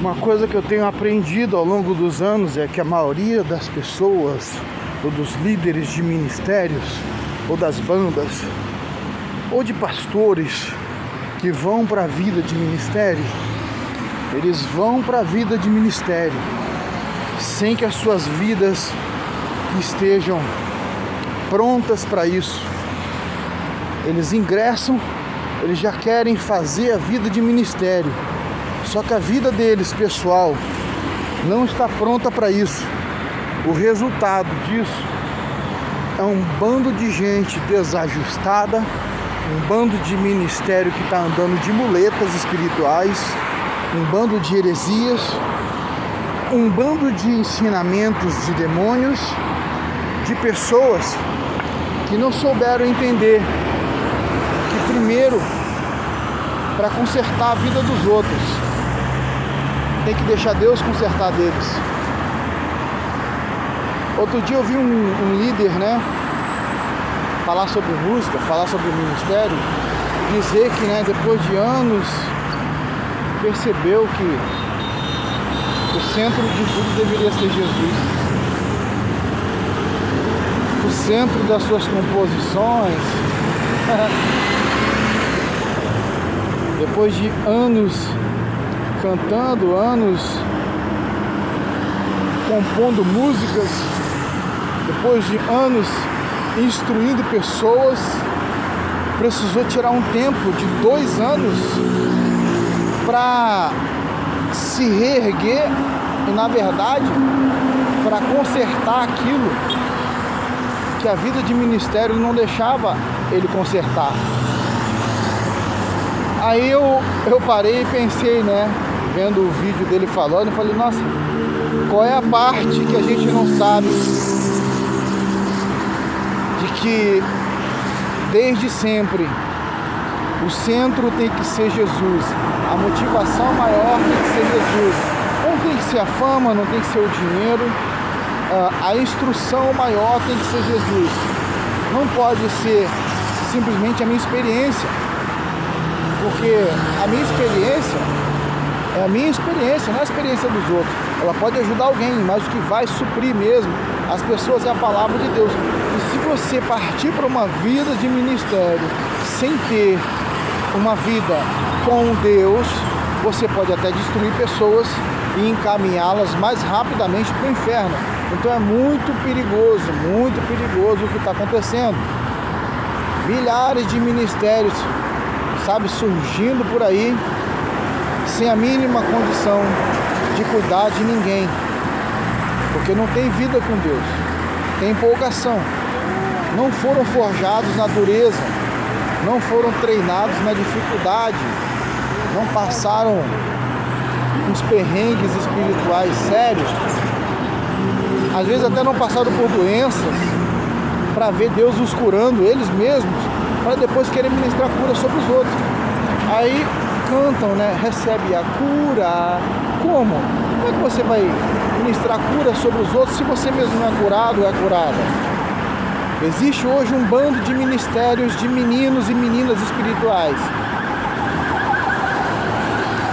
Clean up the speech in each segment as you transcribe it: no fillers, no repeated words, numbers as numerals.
Uma coisa que eu tenho aprendido ao longo dos anos é que a maioria das pessoas, ou dos líderes de ministérios, ou das bandas, ou de pastores que vão para a vida de ministério, eles vão para a vida de ministério sem que as suas vidas estejam prontas para isso. Eles ingressam, eles já querem fazer a vida de ministério, só que a vida deles, pessoal, não está pronta para isso. O resultado disso é um bando de gente desajustada, um bando de ministério que está andando de muletas espirituais, um bando de heresias, um bando de ensinamentos de demônios, de pessoas que não souberam entender que primeiro, para consertar a vida dos outros, tem que deixar Deus consertar deles. Outro dia eu vi um líder, falar sobre música, falar sobre ministério, dizer que, depois de anos, percebeu que o centro de tudo deveria ser Jesus. O centro das suas composições. Depois de anos cantando, anos compondo músicas, depois de anos instruindo pessoas, precisou tirar um tempo de 2 anos para se reerguer e, na verdade, para consertar aquilo que a vida de ministério não deixava ele consertar. Aí eu parei e pensei, vendo o vídeo dele falando, eu falei, nossa, qual é a parte que a gente não sabe de que desde sempre o centro tem que ser Jesus, a motivação maior tem que ser Jesus, não tem que ser a fama, não tem que ser o dinheiro, a instrução maior tem que ser Jesus, não pode ser simplesmente a minha experiência, porque a minha experiência é a minha experiência, não é a experiência dos outros. Ela pode ajudar alguém, mas o que vai suprir mesmo as pessoas é a palavra de Deus. E se você partir para uma vida de ministério sem ter uma vida com Deus, você pode até destruir pessoas e encaminhá-las mais rapidamente para o inferno. Então é muito perigoso o que está acontecendo. Milhares de ministérios, surgindo por aí, sem a mínima condição de cuidar de ninguém, porque não tem vida com Deus, tem empolgação, não foram forjados na dureza, não foram treinados na dificuldade, não passaram uns perrengues espirituais sérios, às vezes até não passaram por doenças, para ver Deus os curando, eles mesmos, para depois querer ministrar cura sobre os outros. Aí cantam, recebe a cura. Como? Como é que você vai ministrar cura sobre os outros se você mesmo não é curado ou é curada? Existe hoje um bando de ministérios de meninos e meninas espirituais.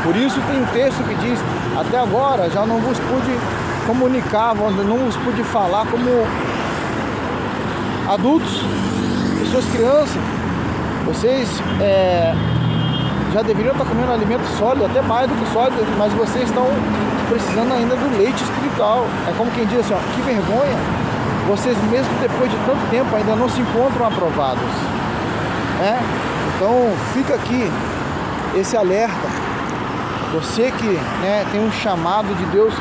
Por isso tem um texto que diz, até agora já não vos pude comunicar, não vos pude falar como adultos, pessoas crianças. Vocês já deveriam estar comendo alimento sólido, até mais do que sólido, mas vocês estão precisando ainda do leite espiritual. É como quem diz assim, que vergonha, vocês mesmo depois de tanto tempo ainda não se encontram aprovados. Então fica aqui esse alerta. Você que tem um chamado de Deus,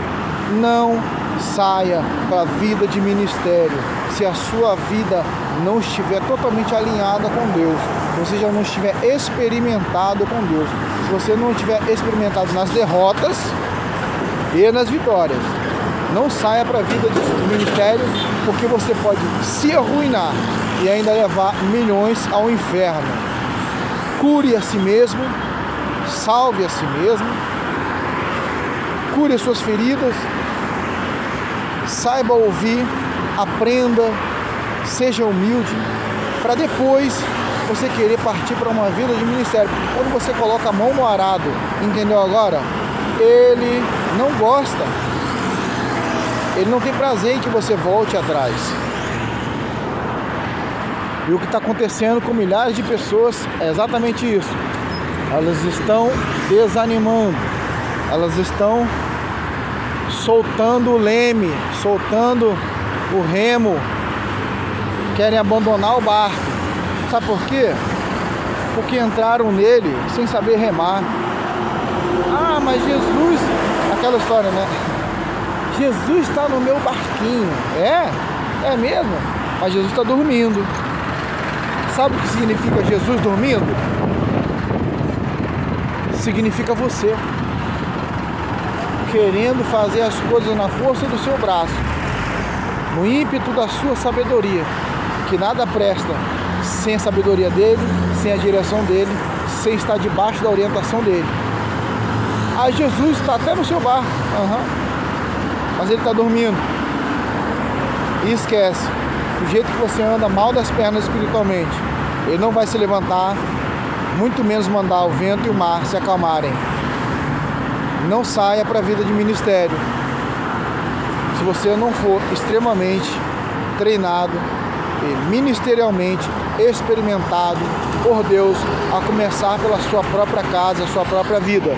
não saia para a vida de ministério se a sua vida não estiver totalmente alinhada com Deus, se você já não estiver experimentado com Deus, se você não estiver experimentado nas derrotas e nas vitórias. Não saia para a vida de ministério, porque você pode se arruinar e ainda levar milhões ao inferno. Cure a si mesmo, salve a si mesmo, cure as suas feridas, saiba ouvir, aprenda, seja humilde, para depois você querer partir para uma vida de ministério. Quando você coloca a mão no arado, entendeu agora? ele não gosta. Ele não tem prazer em que você volte atrás. E o que está acontecendo com milhares de pessoas é exatamente isso. Elas estão desanimando. Elas estão soltando o leme, soltando o remo. Querem abandonar o barco. Sabe por quê? Porque entraram nele sem saber remar. Ah, mas Jesus... Aquela história, né? Jesus está no meu barquinho. É mesmo? Mas Jesus está dormindo. Sabe o que significa Jesus dormindo? Significa você querendo fazer as coisas na força do seu braço, no ímpeto da sua sabedoria, que nada presta sem a sabedoria dele, sem a direção dele, sem estar debaixo da orientação dele. Aí Jesus está até no seu barco, mas ele está dormindo. E esquece, do jeito que você anda mal das pernas espiritualmente, ele não vai se levantar, muito menos mandar o vento e o mar se acalmarem. Não saia para a vida de ministério se você não for extremamente treinado e ministerialmente experimentado por Deus, a começar pela sua própria casa, sua própria vida.